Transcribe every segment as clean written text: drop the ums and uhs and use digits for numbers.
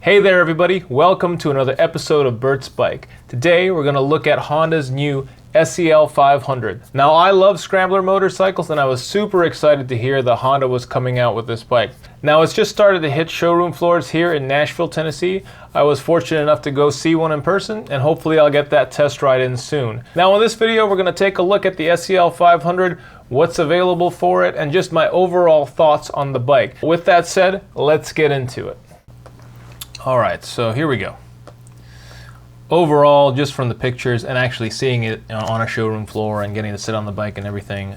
Hey there everybody, welcome to another episode of Bert's Bike. Today we're going to look at Honda's new SCL500. Now I love Scrambler motorcycles and I was super excited to hear that Honda was coming out with this bike. Now it's just started to hit showroom floors here in Nashville, Tennessee. I was fortunate enough to go see one in person and hopefully I'll get that test ride in soon. Now in this video we're going to take a look at the SCL500, what's available for it, and just my overall thoughts on the bike. With that said, let's get into it. Alright, so here we go. Overall, just from the pictures and actually seeing it on a showroom floor and getting to sit on the bike and everything,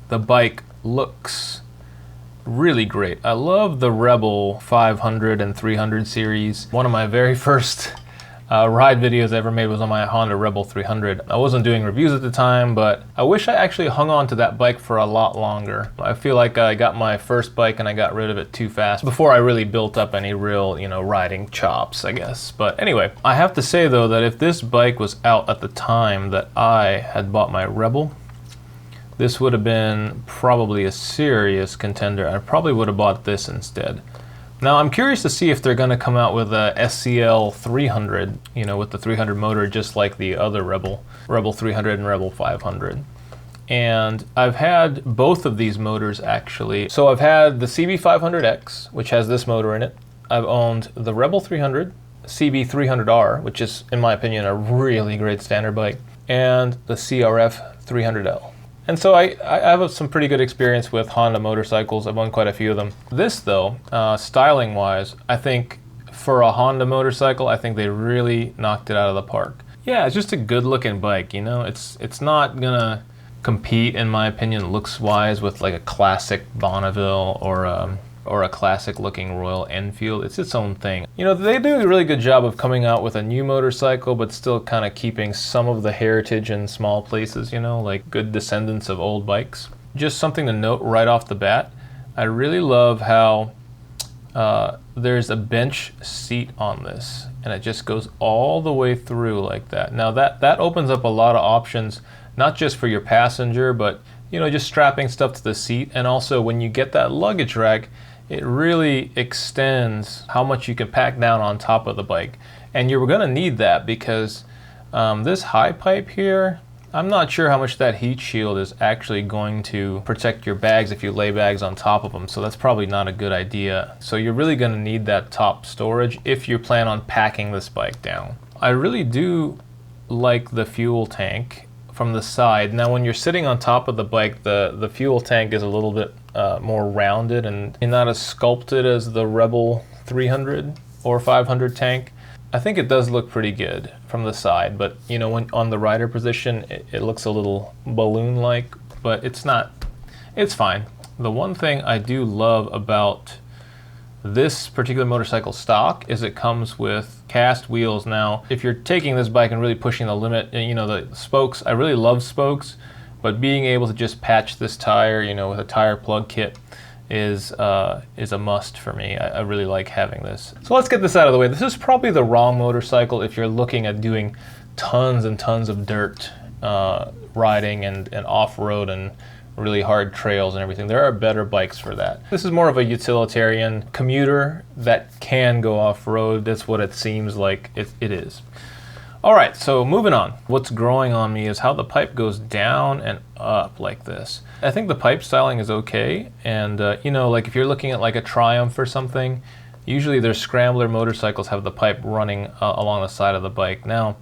the bike looks really great. I love the Rebel 500 and 300 series. One of my very first ride videos I ever made was on my Honda Rebel 300. I wasn't doing reviews at the time, but I wish I actually hung on to that bike for a lot longer. I feel like I got my first bike and I got rid of it too fast before I really built up any real, riding chops, I guess. But anyway, I have to say though that if this bike was out at the time that I had bought my Rebel, this would have been probably a serious contender. I probably would have bought this instead. Now I'm curious to see if they're going to come out with a SCL300, with the 300 motor just like the other Rebel 300 and Rebel 500. And I've had both of these motors actually. So I've had the CB500X, which has this motor in it. I've owned the Rebel 300, CB300R, which is in my opinion a really great standard bike, and the CRF 300L. And so I have some pretty good experience with Honda motorcycles. I've owned quite a few of them. This though, styling wise, I think for a Honda motorcycle, I think they really knocked it out of the park. Yeah, it's just a good looking bike, It's not gonna compete, in my opinion, looks wise with like a classic Bonneville or a classic looking Royal Enfield. It's its own thing. They do a really good job of coming out with a new motorcycle but still kind of keeping some of the heritage in small places, like good descendants of old bikes. Just something to note right off the bat, I really love how there's a bench seat on this and it just goes all the way through like that. Now that opens up a lot of options, not just for your passenger, but just strapping stuff to the seat, and also when you get that luggage rack, it really extends how much you can pack down on top of the bike. And you're gonna need that because this high pipe here, I'm not sure how much that heat shield is actually going to protect your bags if you lay bags on top of them, so that's probably not a good idea. So you're really gonna need that top storage if you plan on packing this bike down. I really do like the fuel tank from the side. Now when you're sitting on top of the bike, the fuel tank is a little bit more rounded and not as sculpted as the Rebel 300 or 500 tank. I think it does look pretty good from the side, but when on the rider position it looks a little balloon-like, but it's fine. The one thing I do love about this particular motorcycle stock is it comes with cast wheels. Now, if you're taking this bike and really pushing the limit, the spokes, I really love spokes, but being able to just patch this tire, with a tire plug kit is a must for me. I really like having this. So let's get this out of the way. This is probably the wrong motorcycle if you're looking at doing tons and tons of dirt riding and off-road and really hard trails and everything. There are better bikes for that. This is more of a utilitarian commuter that can go off-road. That's what it seems like it is. All right, so moving on. What's growing on me is how the pipe goes down and up like this. I think the pipe styling is okay, and like if you're looking at like a Triumph or something, usually their Scrambler motorcycles have the pipe running along the side of the bike. Now,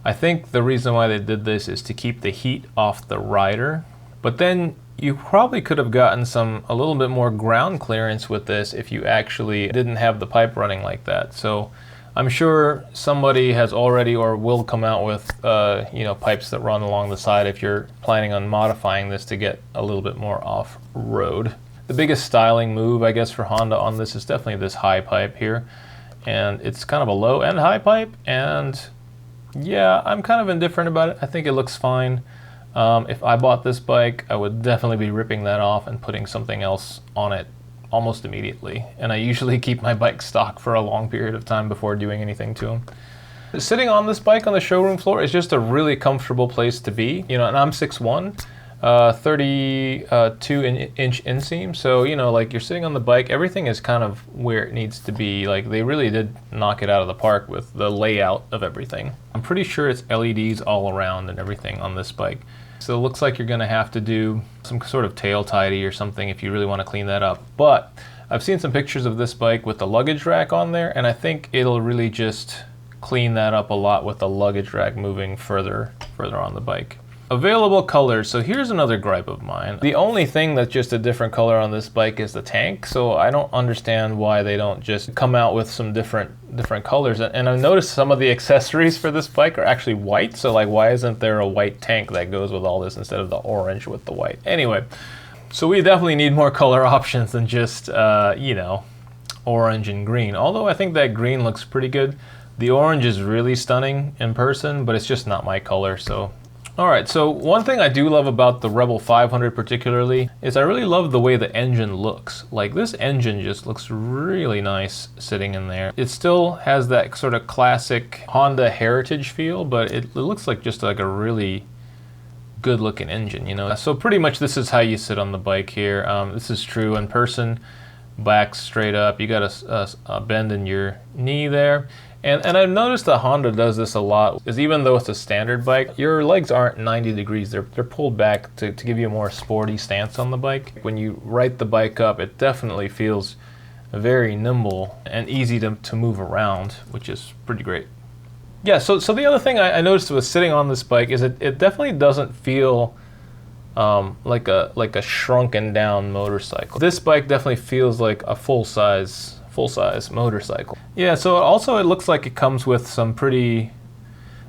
I think the reason why they did this is to keep the heat off the rider. But then you probably could have gotten a little bit more ground clearance with this if you actually didn't have the pipe running like that. So I'm sure somebody has already or will come out with pipes that run along the side if you're planning on modifying this to get a little bit more off-road. The biggest styling move, I guess, for Honda on this is definitely this high pipe here. And it's kind of a low and high pipe, and yeah, I'm kind of indifferent about it. I think it looks fine. If I bought this bike, I would definitely be ripping that off and putting something else on it almost immediately. And I usually keep my bike stock for a long period of time before doing anything to them. Sitting on this bike on the showroom floor is just a really comfortable place to be. And I'm 6'1", 32-inch inseam. So, you know, like you're sitting on the bike, everything is kind of where it needs to be. Like they really did knock it out of the park with the layout of everything. I'm pretty sure it's LEDs all around and everything on this bike. So it looks like you're gonna have to do some sort of tail tidy or something if you really wanna clean that up. But I've seen some pictures of this bike with the luggage rack on there, and I think it'll really just clean that up a lot with the luggage rack moving further on the bike. Available colors. So here's another gripe of mine. The only thing that's just a different color on this bike is the tank. So I don't understand why they don't just come out with some different colors. And I've noticed some of the accessories for this bike are actually white. So like, why isn't there a white tank that goes with all this instead of the orange with the white? Anyway, so we definitely need more color options than just, you know, orange and green. Although I think that green looks pretty good. The orange is really stunning in person, but it's just not my color, so. All right, so one thing I do love about the Rebel 500 particularly is I really love the way the engine looks. Like this engine just looks really nice sitting in there. It still has that sort of classic Honda heritage feel, but it looks like just like a really good looking engine, you know? So pretty much this is how you sit on the bike here. This is true in person, back straight up. You got a bend in your knee there. And I've noticed that Honda does this a lot, is even though it's a standard bike, your legs aren't 90 degrees. They're pulled back to give you a more sporty stance on the bike. When you right the bike up, it definitely feels very nimble and easy to move around, which is pretty great. Yeah, so the other thing I noticed was sitting on this bike is it definitely doesn't feel like a shrunken down motorcycle. This bike definitely feels like a full-size motorcycle. Yeah, so also it looks like it comes with some pretty,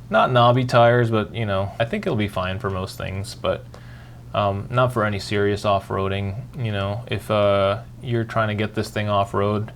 not knobby tires, but you know, I think it'll be fine for most things, but not for any serious off-roading. You know, if you're trying to get this thing off-road,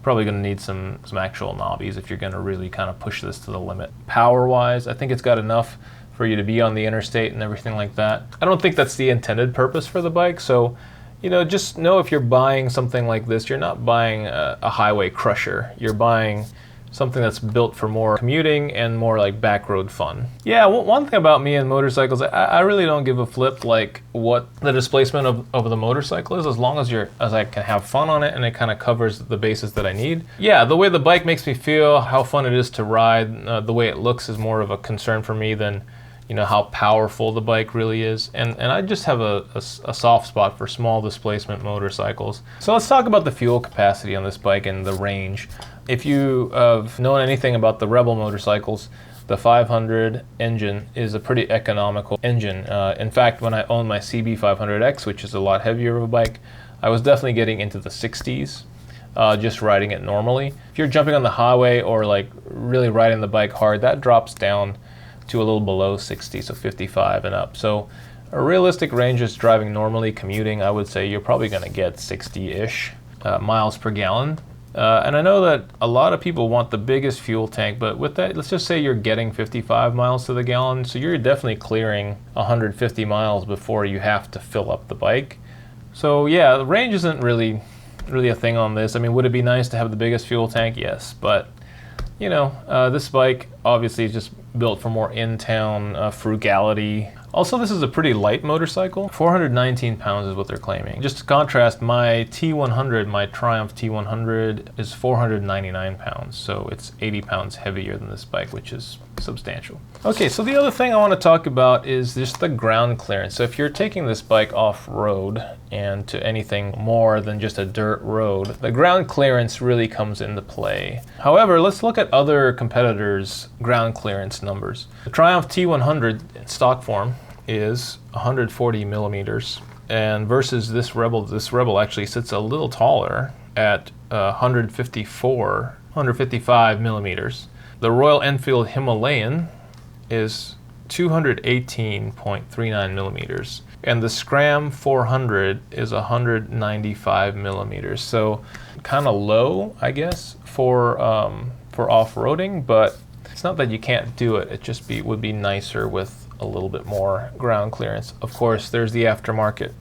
probably gonna need some actual knobbies if you're gonna really kind of push this to the limit. Power-wise, I think it's got enough for you to be on the interstate and everything like that. I don't think that's the intended purpose for the bike, so you know, just know if you're buying something like this, you're not buying a highway crusher. You're buying something that's built for more commuting and more like back road fun. Yeah, one thing about me and motorcycles, I really don't give a flip like what the displacement of the motorcycle is, as long as I can have fun on it and it kind of covers the bases that I need. Yeah, the way the bike makes me feel, how fun it is to ride, the way it looks is more of a concern for me than, you know, how powerful the bike really is. And I just have a soft spot for small displacement motorcycles. So let's talk about the fuel capacity on this bike and the range. If you have known anything about the Rebel motorcycles, the 500 engine is a pretty economical engine. In fact, when I owned my CB500X, which is a lot heavier of a bike, I was definitely getting into the 60s. Just riding it normally. If you're jumping on the highway or like really riding the bike hard, that drops down to a little below 60, so 55 and up. So a realistic range is driving normally, commuting, I would say you're probably gonna get 60-ish miles per gallon. And I know that a lot of people want the biggest fuel tank, but with that, let's just say you're getting 55 miles to the gallon, so you're definitely clearing 150 miles before you have to fill up the bike. So yeah, the range isn't really a thing on this. I mean, would it be nice to have the biggest fuel tank? Yes, but you know, this bike obviously is just built for more in-town frugality. Also, this is a pretty light motorcycle. 419 pounds is what they're claiming. Just to contrast, my T100, my Triumph T100 is 499 pounds. So it's 80 pounds heavier than this bike, which is substantial. Okay, so the other thing I want to talk about is just the ground clearance. So if you're taking this bike off-road and to anything more than just a dirt road, the ground clearance really comes into play. However, let's look at other competitors' ground clearance numbers. The Triumph T100 in stock form is 140 millimeters, and versus this Rebel actually sits a little taller at 155 millimeters. The Royal Enfield Himalayan is 218.39 millimeters, and the Scram 400 is 195 millimeters. So kind of low, I guess, for off-roading, but it's not that you can't do it. It just would be nicer with a little bit more ground clearance. Of course, there's the aftermarket.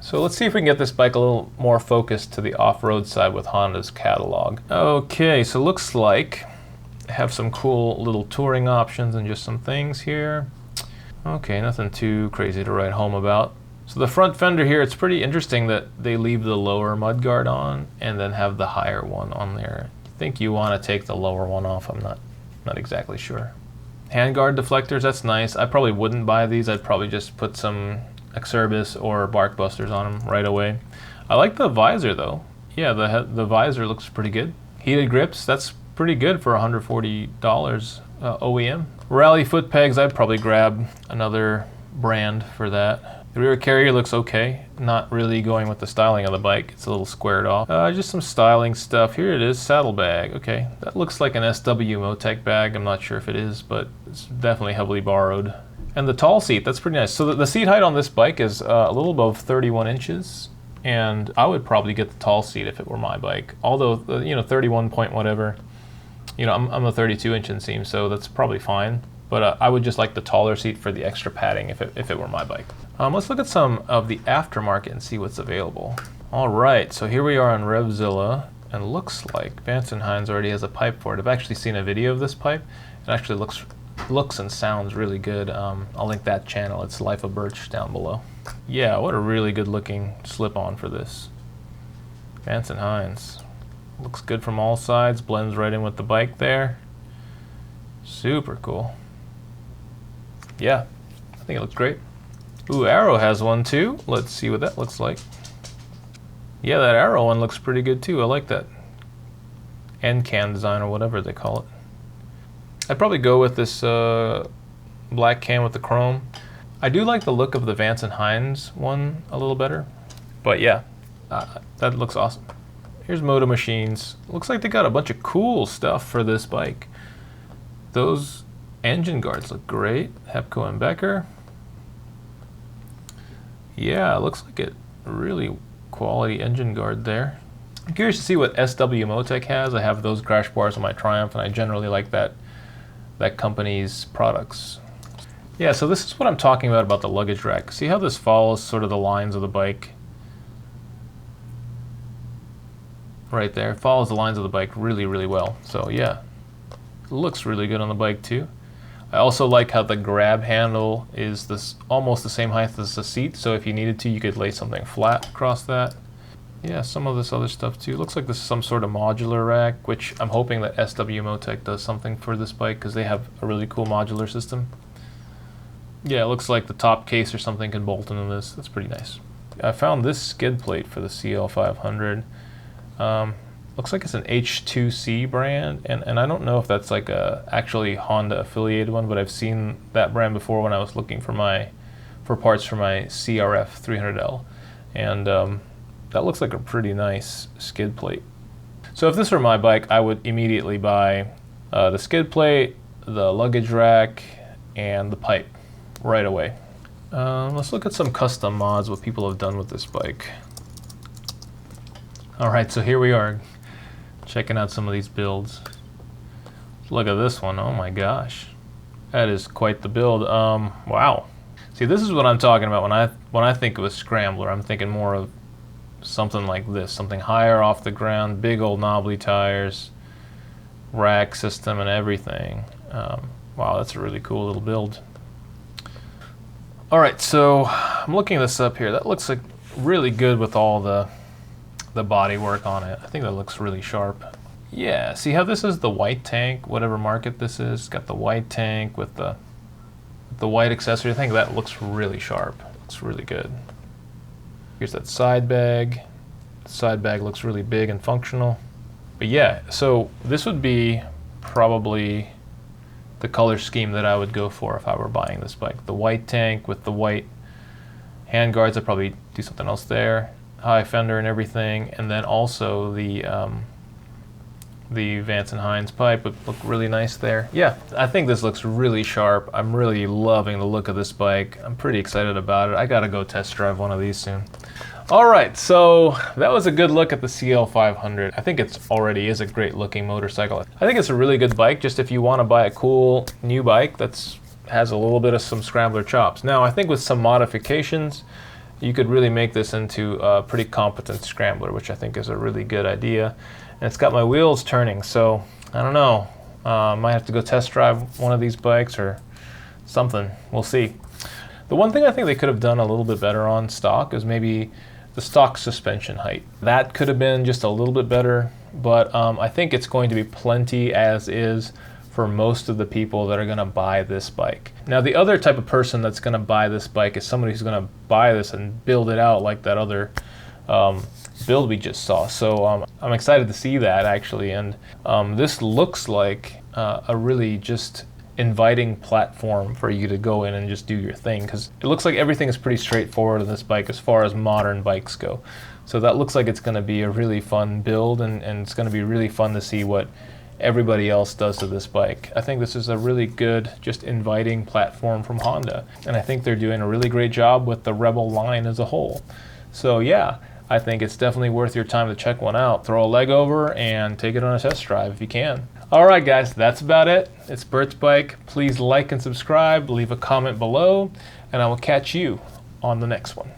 So let's see if we can get this bike a little more focused to the off-road side with Honda's catalog. Okay, so looks like I have some cool little touring options and just some things here. Okay, nothing too crazy to write home about. So the front fender here, it's pretty interesting that they leave the lower mudguard on and then have the higher one on there. I think you want to take the lower one off. I'm not exactly sure. Handguard deflectors, that's nice. I probably wouldn't buy these. I'd probably just put some Exerbis or Bark Busters on them right away. I like the visor though. Yeah, the visor looks pretty good. Heated grips, that's pretty good for $140 OEM. Rally foot pegs, I'd probably grab another brand for that. The rear carrier looks okay. Not really going with the styling of the bike. It's a little squared off. Just some styling stuff. Here it is, saddlebag. Okay, that looks like an SW Motec bag. I'm not sure if it is, but it's definitely heavily borrowed. And the tall seat, that's pretty nice. So the seat height on this bike is a little above 31 inches. And I would probably get the tall seat if it were my bike. Although, you know, 31 point whatever. You know, I'm a 32-inch inseam, so that's probably fine. But I would just like the taller seat for the extra padding if it were my bike. Let's look at some of the aftermarket and see what's available. All right, so here we are on Revzilla, and looks like Vance and Hines already has a pipe for it. I've actually seen a video of this pipe. It actually looks and sounds really good. I'll link that channel. It's Life of Birch down below. Yeah, what a really good looking slip-on for this. Vance and Hines. Looks good from all sides, blends right in with the bike there. Super cool. Yeah, I think it looks great. Ooh, Arrow has one too. Let's see what that looks like. Yeah, that Arrow one looks pretty good too. I like that end can design or whatever they call it. I'd probably go with this black can with the chrome. I do like the look of the Vance and Hines one a little better, but yeah, that looks awesome. Here's Moto Machines. Looks like they got a bunch of cool stuff for this bike. Those engine guards look great. Hepco and Becker. Yeah, it looks like it really quality engine guard there. I'm curious to see what SW Motec has. I have those crash bars on my Triumph, and I generally like that company's products. Yeah, so this is what I'm talking about the luggage rack. See how this follows sort of the lines of the bike? Right there, it follows the lines of the bike really, really well. So yeah, it looks really good on the bike too. I also like how the grab handle is almost the same height as the seat, so if you needed to, you could lay something flat across that. Yeah, some of this other stuff too. Looks like this is some sort of modular rack, which I'm hoping that SW Motec does something for this bike because they have a really cool modular system. Yeah, it looks like the top case or something can bolt into this. That's pretty nice. I found this skid plate for the CL500. Looks like it's an H2C brand, and I don't know if that's like a actually Honda affiliated one, but I've seen that brand before when I was looking for parts for my CRF 300L, and that looks like a pretty nice skid plate. So if this were my bike, I would immediately buy the skid plate, the luggage rack, and the pipe right away. Let's look at some custom mods, what people have done with this bike. All right, so here we are, checking out some of these builds. Look at this one, oh my gosh. That is quite the build. Wow. See, this is what I'm talking about when I think of a Scrambler. I'm thinking more of something like this, something higher off the ground, big old knobbly tires, rack system and everything. Wow, that's a really cool little build. All right, so I'm looking this up here. That looks like really good with all the body work on it. I think that looks really sharp. Yeah, see how this is the white tank, whatever market this is. It's got the white tank with the white accessory. I think that looks really sharp. Looks really good. Here's that side bag. The side bag looks really big and functional. But yeah, so this would be probably the color scheme that I would go for if I were buying this bike. The white tank with the white hand guards. I'd probably do something else there. High fender and everything, and then also the Vance and Hines pipe would look really nice there. Yeah, I think this looks really sharp. I'm really loving the look of this bike. I'm pretty excited about it. I gotta go test drive one of these soon. All right, so that was a good look at the CL500. I think it's already is a great looking motorcycle. I think it's a really good bike just if you want to buy a cool new bike that has a little bit of some Scrambler chops. Now, I think with some modifications, you could really make this into a pretty competent Scrambler, which I think is a really good idea. And it's got my wheels turning, so I don't know. Might have to go test drive one of these bikes or something. We'll see. The one thing I think they could have done a little bit better on stock is maybe the stock suspension height. That could have been just a little bit better, but I think it's going to be plenty as is for most of the people that are going to buy this bike. Now, the other type of person that's going to buy this bike is somebody who's going to buy this and build it out like that other build we just saw. So I'm excited to see that, actually. And this looks like a really just inviting platform for you to go in and just do your thing, because it looks like everything is pretty straightforward on this bike as far as modern bikes go. So that looks like it's going to be a really fun build, and it's going to be really fun to see what everybody else does to this bike. I think this is a really good, just inviting platform from Honda, and I think they're doing a really great job with the Rebel line as a whole. So yeah, I think it's definitely worth your time to check one out. Throw a leg over and take it on a test drive if you can. Alright guys, that's about it. It's Bert's Bike. Please like and subscribe, leave a comment below, and I will catch you on the next one.